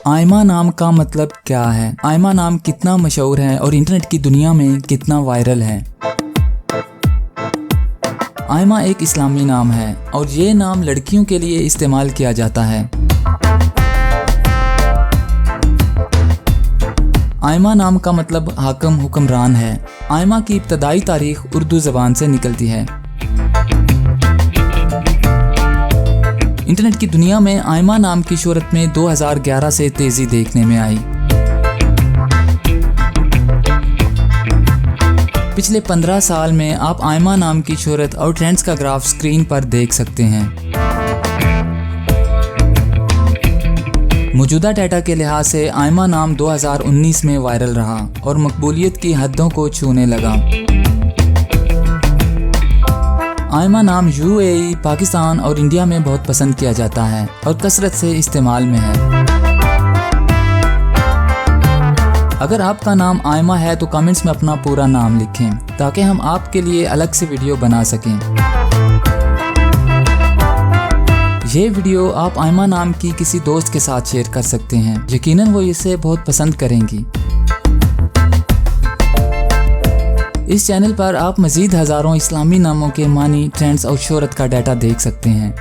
आयमा नाम का मतलब क्या है? आयमा नाम कितना मशहूर है और इंटरनेट की दुनिया में कितना वायरल है? आयमा एक इस्लामी नाम है और ये नाम लड़कियों के लिए इस्तेमाल किया जाता है। आयमा नाम का मतलब हाकिम हुक्मरान है। आयमा की इब्तदाई तारीख उर्दू ज़बान से निकलती है। इंटरनेट की दुनिया में आयमा नाम की शोहरत में 2011 से तेज़ी देखने में आई। पिछले 15 साल में आप आयमा नाम की शोहरत और ट्रेंड्स का ग्राफ स्क्रीन पर देख सकते हैं। मौजूदा डाटा के लिहाज से आयमा नाम 2019 में वायरल रहा और मकबूलियत की हदों को छूने लगा। आयमा नाम यूएई, पाकिस्तान और इंडिया में बहुत पसंद किया जाता है और कसरत से इस्तेमाल में है। अगर आपका नाम आयमा है तो कमेंट्स में अपना पूरा नाम लिखें ताकि हम आपके लिए अलग से वीडियो बना सकें। ये वीडियो आप आयमा नाम की किसी दोस्त के साथ शेयर कर सकते हैं, यकीनन वो इसे बहुत पसंद करेंगी। इस चैनल पर आप मज़ीद हज़ारों इस्लामी नामों के मानी, ट्रेंड्स और शोहरत का डाटा देख सकते हैं।